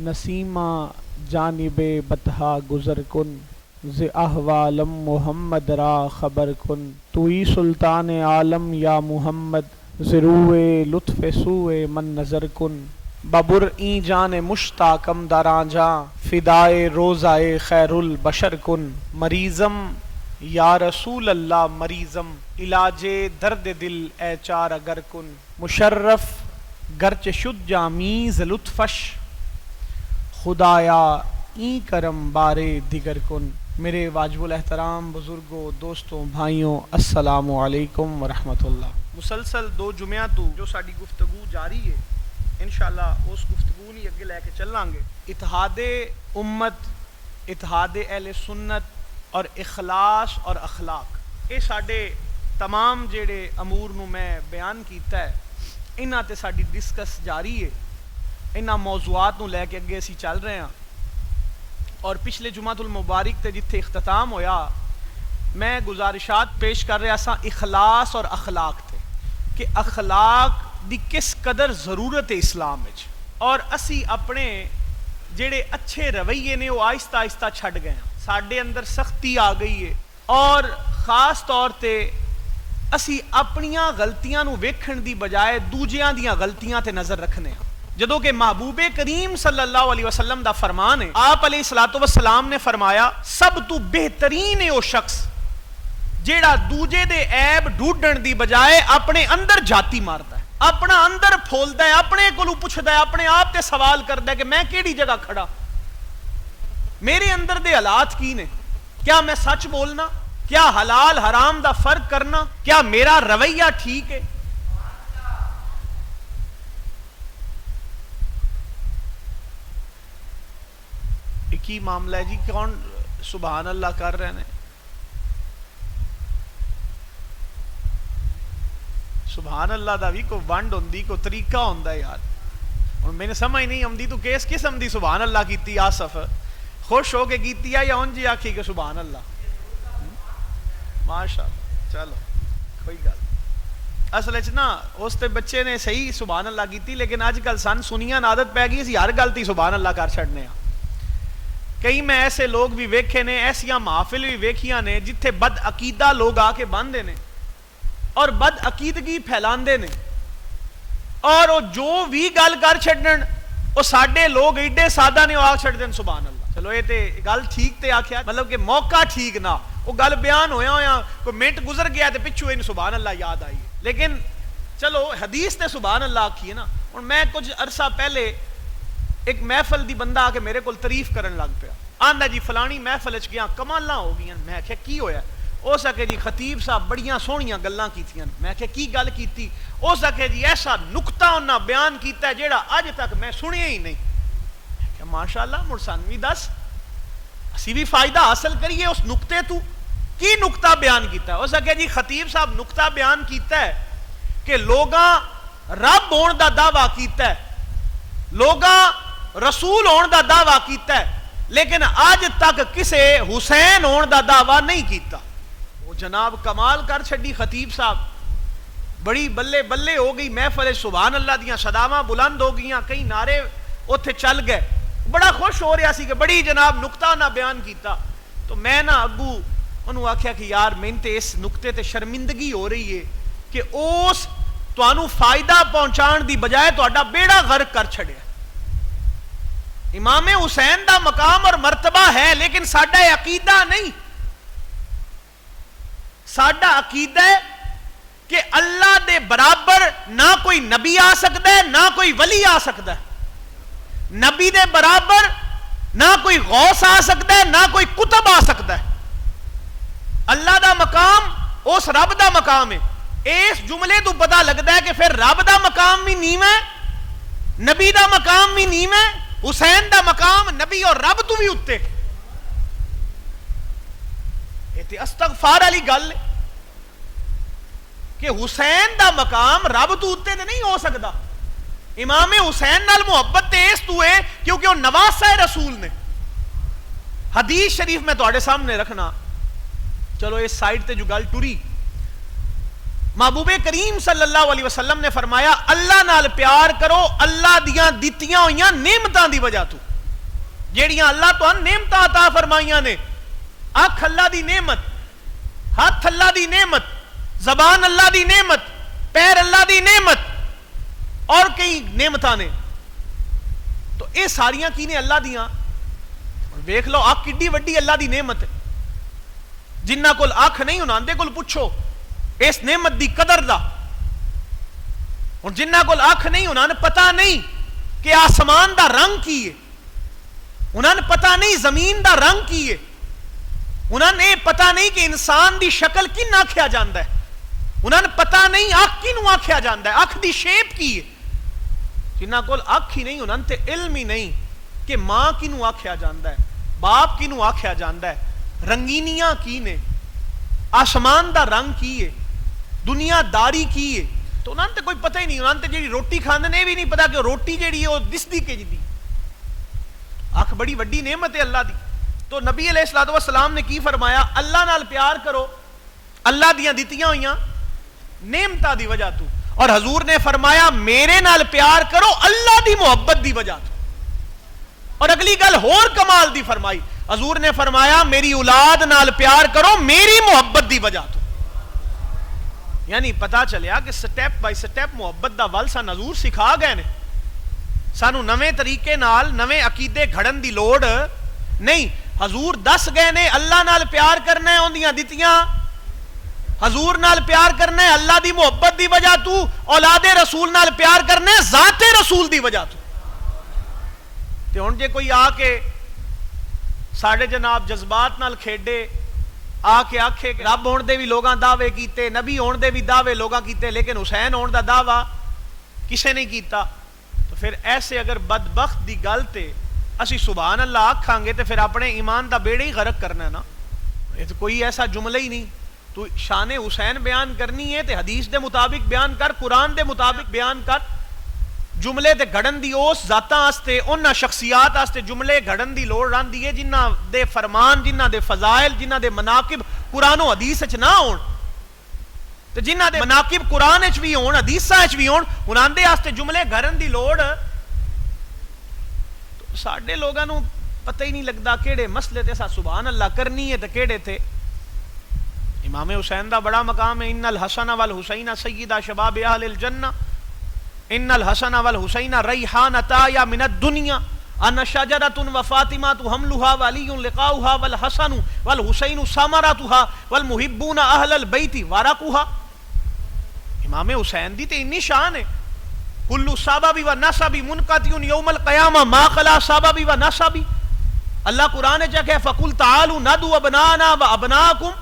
Nasima جانب بطحا گزر کن ز احوالم محمد را خبر کن توئی سلطان عالم یا محمد ز روئے لطف سوئے من نظر کن ببر این جان مشتاقم دراں جاں فدائے روزائے خیر البشر کن مریضم یا رسول اللہ مریضم علاج درد دل اے چار اگر کن مشرف گرچہ شد جامیز لطفش خدایا این کرم بارے دیگر کن۔ میرے واجب الاحترام بزرگوں، دوستوں، بھائیوں، السلام علیکم ورحمۃ اللہ۔ مسلسل 2 جمعہ تو جو ساری گفتگو جاری ہے، انشاءاللہ اس گفتگو نہیں اگے لے کے چلیں گے۔ اتحاد امت، اتحاد اہل سنت اور اخلاص اور اخلاق، یہ سارے تمام جڑے امور نو میں بیان کیتا ہے، انہاں تے ساری ڈسکس جاری ہے، انہاں موضوعات نو لے کے اگے اسی چل رہے ہیں۔ اور پچھلے جمعۃ المبارک تے جتھے اختتام ہویا، میں گزارشات پیش کر رہا سا اخلاص اور اخلاق تے، کہ اخلاق دی کس قدر ضرورت ہے اسلام وچ، اور اسی اپنے جڑے اچھے رویے نے وہ آہستہ آہستہ چھڈ گئے ہیں، ساڈے اندر سختی آ گئی ہے، اور خاص طور تے اسی اپنیاں غلطیاں نو ویکھن دی بجائے دوجیاں دیاں غلطیاں تے نظر رکھنے ہیں، جدوں کہ محبوب کریم صلی اللہ علیہ وسلم دا فرمان ہے، آپ علیہ الصلوۃ والسلام نے فرمایا سب تو بہترین ہے وہ شخص جیڑا دوجے دے عیب ڈھونڈن دی بجائے اپنے اندر جاتی ماردا ہے، اپنا اندر پھولدا ہے، اپنے کولوں پوچھدا ہے، اپنے آپ تے سوال کردا ہے کہ میں کیڑی جگہ کھڑا، میرے اندر دے حالات کی نے، کیا میں سچ بولنا، کیا حلال حرام دا فرق کرنا، کیا میرا رویہ ٹھیک ہے۔ کی معاملہ ہے جی، کون سبحان اللہ کر رہے ہیں؟ سبحان اللہ دا بھی کوئی ونڈ ہوندی، کوئی طریقہ ہوندا ہے یار، اور میں نے سمجھ نہیں آمدی تو کس قسم دی سبحان اللہ کیتی، آصف خوش ہو کے کیتی ہے یا اونجی آکھی کہ سبحان اللہ؟ ماشاءاللہ، چلو کوئی گل، اصل وچ نا اس تے بچے نے صحیح سبحان اللہ کیتی، لیکن اج کل سن سنیاں عادت پی گئی، اسی ہر گل تے سبحان اللہ کر چھڑنے ہاں۔ کئی میں ایسے لوگ بھی ویکھے نے، ایسیاں محافل بھی ویکھیاں نے جتھے بد عقیدہ لوگ آ کے باندھے نے اور بد عقیدگی پھیلاندے نے، اور وہ جو بھی گل کر چھڈن وہ ساڈے لوگ ایڈے سادہ نے آ چھڈ دین سبحان اللہ۔ چلو یہ تے گل ٹھیک تے آکھیا، مطلب کہ موقع ٹھیک نہ، وہ گل بیان ہویا کوئی منٹ گزر گیا تے پچھو ان سبحان اللہ یاد آئی، لیکن چلو حدیث تے سبحان اللہ آکھی ہے نا۔ اور میں کچھ عرصہ پہلے ایک محفل دی بندہ آ کے میرے کو تعریف کرن لگ پیا، آندا جی فلانی محفل وچ گیا کمالاں ہو گئیاں، میں کہ کی ہویا؟ او سکے جی خطیب صاحب بڑیاں سونیاں گلاں کیتیاں، میں کہ کی گل کیتی؟ او سکے جی ایسا نقطہ انہاں بیان کیتا ہے جیڑا اج تک میں سنیا ہی نہیں، کہ ماشاءاللہ مرسانوی دس اسی بھی فائدہ حاصل کریے اس نقطے تو، کی نقطہ بیان کیتا ہے؟ او سکے جی خطیب صاحب نقطہ بیان کیتا ہے کہ لوگاں رب ہون دا دعویٰ کیتا ہے، لوگاں رسول ہون دا دعویٰ کیتا ہے، لیکن آج تک کسے حسین ہون دا دعویٰ نہیں کیتا۔ وہ جناب کمال کر چھڈی خطیب صاحب، بڑی بلے بلے ہو گئی محفل، سبحان اللہ دیاں صداواں بلند ہو گئیاں، کئی نعرے اوتھے چل گئے، بڑا خوش ہو رہا سی کہ بڑی جناب نقطہ نہ بیان کیتا۔ تو میں نہ اگو انہوں آکھیا کہ یار میں تے اس نقطے تے شرمندگی ہو رہی ہے کہ اس تانوں فائدہ پہنچان دی بجائے تہاڈا بیڑا غرق کر چھڑیا۔ امام حسین دا مقام اور مرتبہ ہے، لیکن ساڈا عقیدہ نہیں، ساڈا عقیدہ ہے کہ اللہ دے برابر نہ کوئی نبی آ سکتا ہے، نہ کوئی ولی آ سکتا ہے، نبی دے برابر نہ کوئی غوث آ سکتا ہے، نہ کوئی کتب آ سکتا ہے۔ اللہ دا مقام اس رب دا مقام ہے۔ اس جملے تو پتہ لگتا ہے کہ پھر رب دا مقام بھی نیواں ہے، نبی دا مقام بھی نیواں ہے، حسین دا مقام نبی اور رب تو بھی اتے۔ یہ تے استغفار علی گل کہ حسین دا مقام رب تو اتے تے نہیں ہو سکتا۔ امام حسین نال محبت تے اس تو ہے کیونکہ وہ نواسہ رسول نے۔ حدیث شریف میں تواڈے سامنے رکھنا، چلو اس سائڈ تے جو گل ٹری، محبوب کریم صلی اللہ علیہ وسلم نے فرمایا اللہ نال پیار کرو اللہ دیاں دتیاں ہوئیاں نعمتاں دی وجہ تو، جیڑیاں اللہ تو نعمتاں عطا فرمائیاں نے، اکھ اللہ دی نعمت، ہاتھ اللہ دی نعمت، زبان اللہ دی نعمت، پیر اللہ دی نعمت اور کئی نعمتاں نے، تو اے ساریاں کی نے اللہ دیاں. ویکھ لو اکھ کڈی وڈی اللہ دی نعمت ہے. جنہ کول اکھ نہیں انہاں دے کول پوچھو اس نعمت دی قدر دا. اور جنہ کول اکھ نہیں انہاں نے پتہ نہیں کہ آسمان دا رنگ کی ہے، انہاں نے پتہ نہیں زمین دا رنگ کی ہے، انہاں نے پتہ نہیں کہ انسان دی شکل کن آکھیا جاندا ہے، انہاں نے پتہ نہیں اکھ کنوں آکھیا جاندا ہے، اکھ دی شیپ کی ہے. جنہ کول اکھ ہی نہیں انہاں تے علم ہی نہیں کہ ماں کنوں آکھیا جاندا ہے، باپ کنوں آکھیا جاندا ہے، رنگینیاں کی نے، آسمان دا رنگ کی ہے، دنیا داری کی ہے، تو انہاں تے کوئی پتہ ہی نہیں. انہاں تے جیڑی روٹی کھاندے نے بھی نہیں پتا کہ روٹی جیڑی ہے وہ دسدی کہ جدی. اکھ بڑی وڈی نعمت ہے اللہ دی. تو نبی علیہ الصلوۃ والسلام نے کی فرمایا اللہ نال پیار کرو اللہ دیاں دتیاں ہوئیاں نعمتاں دی وجہ تو، اور حضور نے فرمایا میرے نال پیار کرو اللہ دی محبت دی وجہ تو. اور اگلی گل ہور کمال دی فرمائی، حضور نے فرمایا میری اولاد نال پیار کرو میری محبت دی وجہ تو. یعنی پتا چلیا کہ سٹیپ بائی سٹیپ محبت دا ول سان حضور سکھا گئے نے. سانو نویں طریقے نال نویں عقیدے گھڑن دی لوڑ نہیں. حضور دس گئے نے اللہ نال پیار کرنا ہے اوندیاں دتیاں، حضور نال پیار کرنا ہے اللہ دی محبت دی وجہ تو، اولاد رسول نال پیار کرنا ہے ذات رسول دی وجہ تو. تے ہن جے کوئی آ کے ساڈے جناب جذبات نال کھیڈے، آ کے آکھے کہ رب ہون دے بھی لوگاں دعوے کیتے، نبی ہون دے بھی دعوے لوگاں کیتے، لیکن حسین ہون دا دعویٰ کسے نہیں کیتا، تو پھر ایسے اگر بدبخت دی گل تے اسی سبحان اللہ آکھاں گے تے پھر اپنے ایمان دا بیڑے ہی غرق کرنا ہے نا. یہ تو کوئی ایسا جملہ ہی نہیں. تو شان حسین بیان کرنی ہے تے حدیث دے مطابق بیان کر، قرآن دے مطابق بیان کر. جملے تے گھڑن دی اس ذاتاں واسطے انہاں شخصیات واسطے جملے گھڑن دی لوڑ رہندی ہے جنہ دے فرمان، جنہ دے فضائل، جنہ دے مناقب قرآن و حدیث وچ نہ ہون، تے جنہ دے مناقب قرآن وچ بھی ہون حدیثاں وچ بھی ہون انہاں دے واسطے جملے گھڑن دی لوڑ. تو ساڈے لوگاں نوں پتہ ہی نہیں لگدا کیڑے مسئلے تے اساں سبحان اللہ کرنی ہے تے کیڑے تے. امام حسین دا بڑا مقام ہے، ان الحسن والحسین سیدا شباب اہل الجنہ، ان الحسن والحسین ریحانتا یا من الدنیا، ان شجرۃ وفاطمۃ حملها وعلی لقاؤها والحسن والحسین ثمرتها والمحبون اہل البیت ورقها. امام حسین دی تے اتنی شان ہے، کل سبب و نسب منقطع یوم القیامہ ما خلا سبب و نسب. اللہ قرآن چا کہ فقل تعالوا ندعو ابناءنا وابناءکم،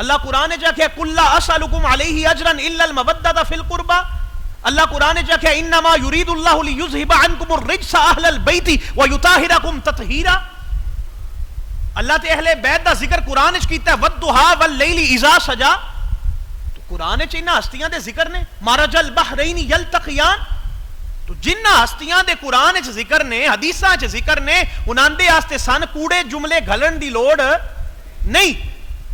اللہ قرآن چا کہ قل لا اسألکم علیہ اجرا الا المودۃ فی القربى. اللہ قرآن چا کہ انما یرید اللہ لیذھب عنکم الرجس اہل البیت ویطہرکم تطہیرا. اللہ تے اہل بیت دا ذکر قرآن وچ کیتا ہے والضحیٰ واللیل اذا سجا. تو قرآن وچ انہاں ہستیاں دے ذکر نے، مرج البحرین یلتقیان. تو جنہ ہستیاں دے قرآن وچ ذکر نے، حدیثاں وچ ذکر نے، انہاں دے واسطے سن کوڑے جملے گھلن دی لوڑ نہیں.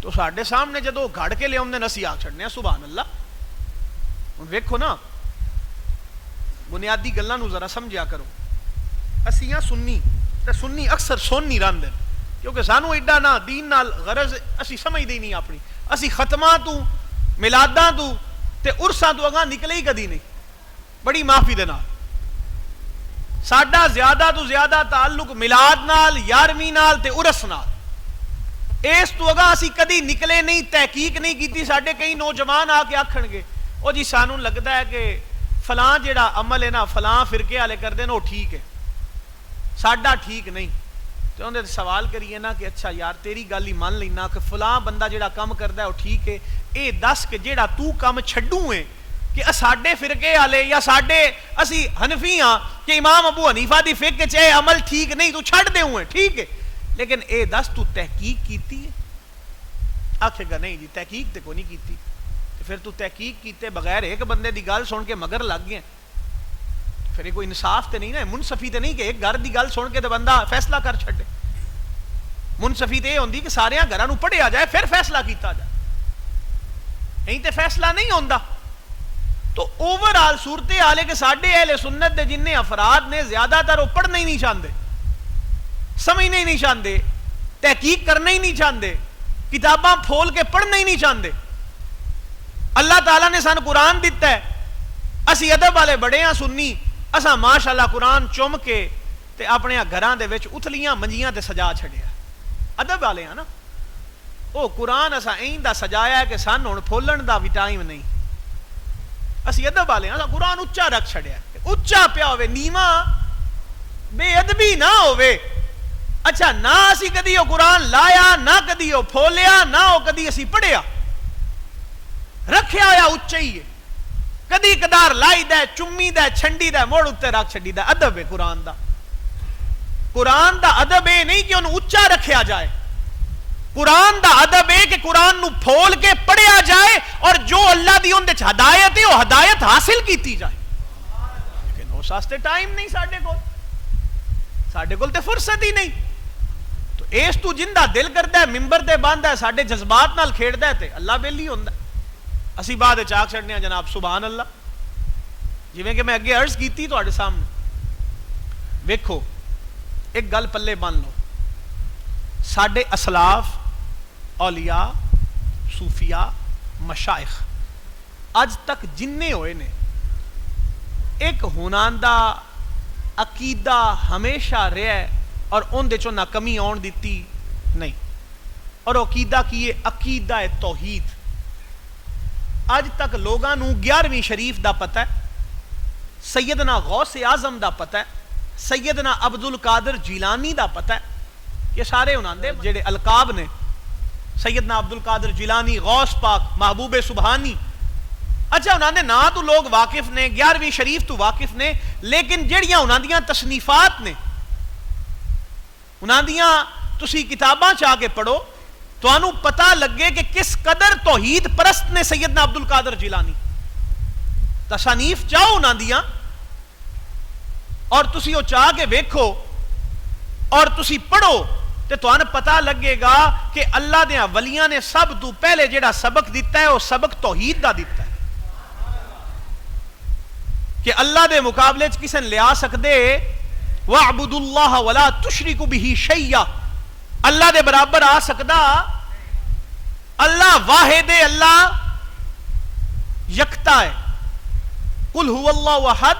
تو ساڈے سامنے جدو گھڑ کے لے آؤندے اسی آ چھڑنے سبحان اللہ. ہن ویکھو نا بنیادی گلاں نو ذرا سمجھیا کرو. اسی ہاں سنی تے سنی اکثر سن نہیں رہندے کیونکہ سانو ایڈا نہ دین نال غرض اسی سمجھدے ہی نہیں اپنی. اسی ختماں تو میلاداں تو تے عرساں تو اگاں نکلے ہی کدی نہیں. بڑی معافی دے نال ساڈا زیادہ تو زیادہ تعلق میلاد نال، یارویں نال تے عرس نال. اس تو اگاں اسی کدی نکلے نہیں، تحقیق نہیں کیتی. ساڈے کئی نوجوان آ کے آکھن گے او جی سانو لگدا ہے کہ فلاں جیڑا عمل ہے نا فلاں فرقے والے کردے نا وہ ٹھیک ہے، ساڈا ٹھیک نہیں. تو اندر سوال کریے نا کہ اچھا یار تیری گل ہی مان لینا کہ فلاں بندہ جیڑا کام کردا ہے وہ ٹھیک ہے، اے دس کہ جیڑا تو کام چھڈوں ہے کہ ساڈے فرقے والے یا ساڈے اسی حنفی ہاں کہ امام ابو حنیفہ دی فقہ چ اے عمل ٹھیک نہیں تو چھڈ دے ہوئے ٹھیک ہے، لیکن اے دس تو تحقیق کیتی ہے؟ آکھے گا نہیں جی تحقیق تے کوئی نہیں کیتی. پھر تو تحقیق کیتے بغیر ایک بندے دی گل سن کے مگر لگ گئے، پھر یہ کوئی انصاف تے نہیں نا، منصفی تے نہیں کہ ایک گھر دی گل سن کے تے بندہ فیصلہ کر چھڈے. منصفی تے یہ ہوندی کہ سارے گھراں نوں پڑھیا جائے پھر فیصلہ کیتا جائے. یہیں تے فیصلہ نہیں ہوندہ. تو اوور آل صورت حال ہے کہ ساڈے اہل سنت دے جن افراد نے زیادہ تر وہ پڑھنا ہی نہیں چاہتے, سمجھنا ہی نہیں چاہتے, تحقیق کرنا ہی نہیں چاہتے, کتاباں پھول کے پڑھنا ہی نہیں چاہتے. اللہ تعالیٰ نے سان قرآن دیتا ہے, اسی ادب والے بڑے ہیں سنی, اساں ماشاءاللہ قرآن چم کے تے اپنے گھراں دے وچ اتھلیاں منجیاں تے سجا چھڑیا. ادب والے ہیں نا, او قرآن اساں این دا سجایا ہے کہ سان ہن پھولن دا بھی ٹائم نہیں. اسی ادب والے ہیں, اساں قرآن اچا رکھ چھڑیا, اچا پیا ہوئے, نیواں بے ادبی نہ ہوئے. اچھا نہ اسی کدی او قرآن لایا, نہ کدی او پھولیا, نہ او کدی اسی پڑھیا, رکھیا ہویا اچا ہی ہے. کدی کدار لائی دے, چمی دے, چھنڈی دے, موڑ اتے رکھ چھڈی دے. ادب ہے قرآن دا. قرآن دا ادب ہے نہیں کہ انہوں اچا رکھیا جائے, قرآن دا ادب ہے کہ قرآن نو پھول کے پڑھیا جائے اور جو اللہ دی اندے ہدایت ہے وہ ہدایت حاصل کیتی جائے. لیکن اس واسطے ٹائم نہیں ساڈے کول تے فرصت ہی نہیں. تو اس تو جندہ دل کردا ہے ممبر تے باندا ہے ساڈے جذبات نال کھیڑدا ہے تے اللہ بیلی ہوندا ہے. اسی بعد چاک چڑھنے ہیں جناب سبحان اللہ. جویں کہ میں اگے عرض کیتی تواڈے سامنے, ویکھو ایک گل پلے بن لو, ساڈے اسلاف, اولیاء, صوفیاء, مشائخ اج تک جننے ہوئے نے, ایک ہوناندہ عقیدہ ہمیشہ رہے اور ان دے چوں نہ کمی آن دیتی نہیں. اور عقیدہ کیے عقیدہ توحید. اج تک لوگاں نو 11ویں شریف دا پتہ ہے, سیدنا غوث اعظم دا پتہ ہے, سیدنا عبد القادر جیلانی دا پتہ ہے. یہ سارے انہاں دے جڑے القاب نے, سیدنا عبد القادر جیلانی, غوث پاک, محبوب سبحانی. اچھا انہاں دے نا تو لوگ واقف نے, 11ویں شریف تو واقف نے, لیکن جڑیاں انہاں دیاں تصنیفات نے, انہاں دیاں تسی کتاباں چاہ کے پڑھو تو انہوں پتہ لگے کہ کس قدر توحید پرست نے سیدنا عبد القادر جیلانی. تصانیف چاہو انہاں دیاں اور تسی وہ چاہ کے ویکھو اور تسی پڑھو تے تو انہوں پتہ لگے گا کہ اللہ دیاں ولیاں نے سب تو پہلے جڑا سبق دیتا ہے وہ سبق توحید دا دیتا ہے. کہ اللہ دے مقابلے کسن لیا سکدے وَاعْبُدُوا اللَّهَ وَلَا تُشْرِكُ بِهِ شَيْئًا, اللہ دے برابر آ سکدا. اللہ واحد ہے, اللہ یکتا ہے. قُلْ هُوَ اللَّهُ أَحَدٌ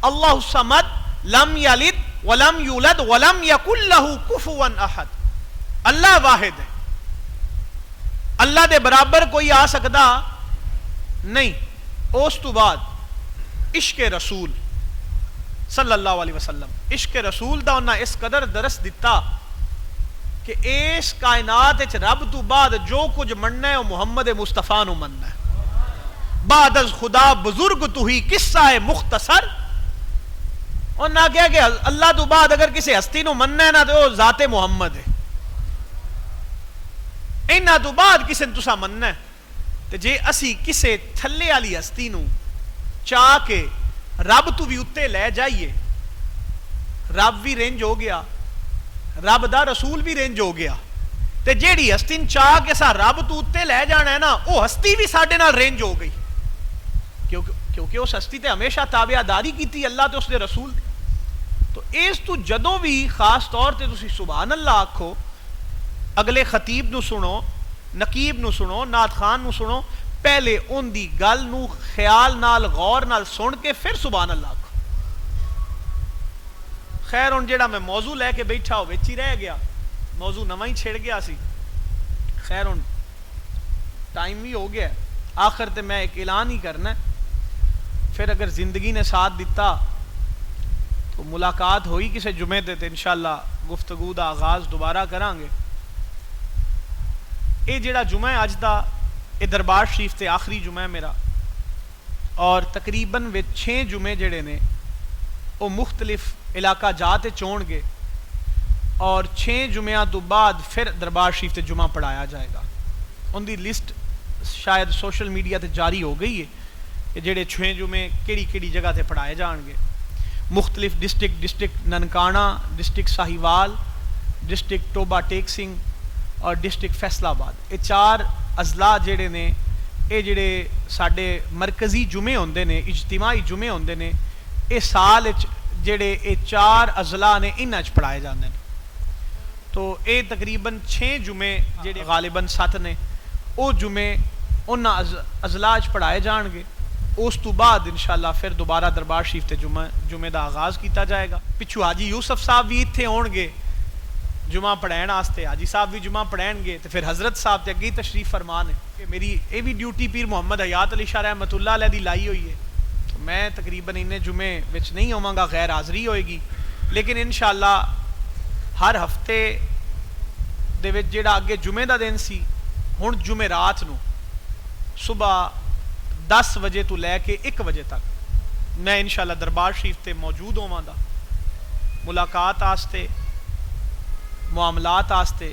اللَّهُ الصَّمَدُ لَمْ يَلِدْ وَلَمْ يُولَدْ وَلَمْ يَكُنْ لَهُ كُفُوًا أَحَدٌ. اللہ واحد ہے, اللہ دے برابر کوئی آ سکدا نہیں. اس تو بعد عشق رسول صلی اللہ علیہ وسلم, عشق رسول دا انہاں اس قدر درس دیتا کہ اس کائنات وچ رب تو بعد جو کچھ مننا ہے وہ محمد مصطفیٰ نو مننا ہے. بعد از خدا بزرگ تو ہی قصہ ہے مختصر. اور نہ کہا کہ اللہ تو بعد اگر کسی ہستی نو مننا ہے نا تو وہ ذات محمد ہے. اینا تو بعد کسی نے تسا مننا ہے تو جے اسی کسی تھلے والی ہستی نو چاہ کے رب تو بھی اتے لے جائیے, رب بھی رینج ہو گیا, رب دا رسول بھی رینج ہو گیا. تے جیڑی ہستی چاہ کے سا رب تو اتے لے جانا ہے نا, وہ ہستی بھی ساڈے نال رینج ہو گئی, کیونکہ اس ہستی تے ہمیشہ تابعہ داری کی تھی اللہ تے اس دے رسول. تو اس تو جدوں بھی خاص طور تے تسی سبحان اللہ آکھو, اگلے خطیب نو سنو, نقیب نو سنو, نعت خان نو سنو, پہلے ان دی گل نو خیال نال غور نال سن کے پھر سبحان اللہ آکھو. خیر ان جیڑا میں موضوع لے کے بیٹھا ہو وچ ہی رہ گیا, موضوع نواں ہی چھڑ گیا سی. خیر ان ٹائم بھی ہو گیا, آخر تے میں ایک اعلان ہی کرنا ہے, پھر اگر زندگی نے ساتھ دیتا تو ملاقات ہوئی کسی جمعے تے انشاءاللہ گفتگو دا آغاز دوبارہ کران گے. اے جیڑا جمعہ اج دا اے دربار شریف تے آخری جمعہ میرا, اور تقریباً 6 جمعے جڑے نے وہ مختلف علاقہ جاتے چون گے, اور 6 جمعہ تو بعد پھر دربار شریف تے جمعہ پڑھایا جائے گا. ان دی لسٹ شاید سوشل میڈیا تے جاری ہو گئی ہے کہ جڑے 6 جمعے کیڑی جگہ تے پڑھائے جان گے. مختلف district Nankana, district Sahiwal, district Toba Tek Singh اور ڈسٹرکٹ فیصل آباد, یہ 4 اضلاع جڑے نے یہ جڑے ساڈے مرکزی جمعے ہوندے نے اجتماعی جمعے ہوندے نے یہ سال جڑے یہ 4 اضلاع نے انہاں چ پڑھائے جاندے نے تو یہ تقریباً 6 جمعے جڑے غالباً 7 نے وہ جمعے انہاں اضلاع چ پڑھائے جان گے اس تو بعد انشاءاللہ پھر دوبارہ دربار شریف تے جمعے دا آغاز کیتا جائے گا پچھو حاجی یوسف صاحب بھی اتنے ہون گے جمعہ پڑھائن واسطے حاجی صاحب بھی جمعہ پڑھائن گے تو پھر حضرت صاحب تے اگے تشریف فرمان ہے کہ میری یہ بھی ڈیوٹی پیر محمد حیات علی شاہ رحمۃ اللہ علیہ دی لائی ہوئی ہے تو میں تقریباً انہیں جمعے وچ نہیں ہوواں گا غیر حاضری ہوئے گی لیکن انشاءاللہ ہر ہفتے دے وچ جڑا اگے جمعے دا دن سی ہن جمعے رات نو صبح 10 بجے تو لے کے 1 بجے تک میں انشاءاللہ دربار شریف تے موجود ہوواں دا ملاقات آستے معاملات آستے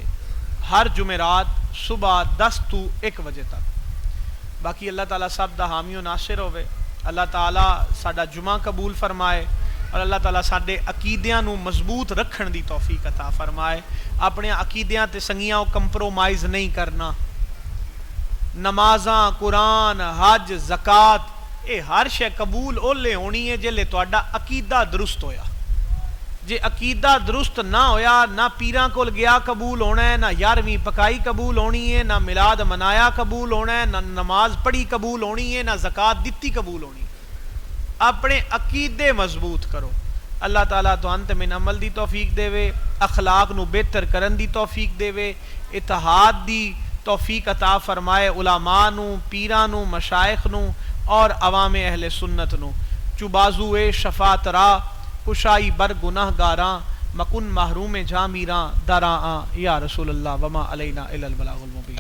ہر جمعرات صبح 10 تو 1 بجے تک باقی اللہ تعالیٰ سب دا حامی و ناصر ہوئے اللہ تعالیٰ ساڈا جمعہ قبول فرمائے اور اللہ تعالیٰ ساڈے عقیدیاں نو مضبوط رکھن دی توفیق عطا فرمائے اپنے عقیدیاں تے سنگیاں کمپرومائز نہیں کرنا نمازاں قرآن حج زکات اے ہر شے قبول اولے ہونی ہے جلے تہاڈا عقیدہ درست ہویا جے عقیدہ درست نہ ہویا نہ پیراں کول گیا قبول ہونا ہے نہ 11ویں پکائی قبول ہونی ہے نہ میلاد منایا قبول ہونا ہے نہ نماز پڑھی قبول ہونی ہے نہ زکات دتی قبول ہونی ہے اپنے عقیدے مضبوط کرو اللہ تعالیٰ تو انت من عمل دی توفیق دے وے اخلاق نو بہتر کرن دی توفیق دے وے اتحاد دی توفیق عطا فرمائے علماء نو پیراں نو مشائخ نو اور عوام اہل سنت نو چوبازو شفاعت را کشائی بر گناہ گاراں مکن محروم جامیراں دراں یا رسول اللہ وما علینا الا البلاغ المبین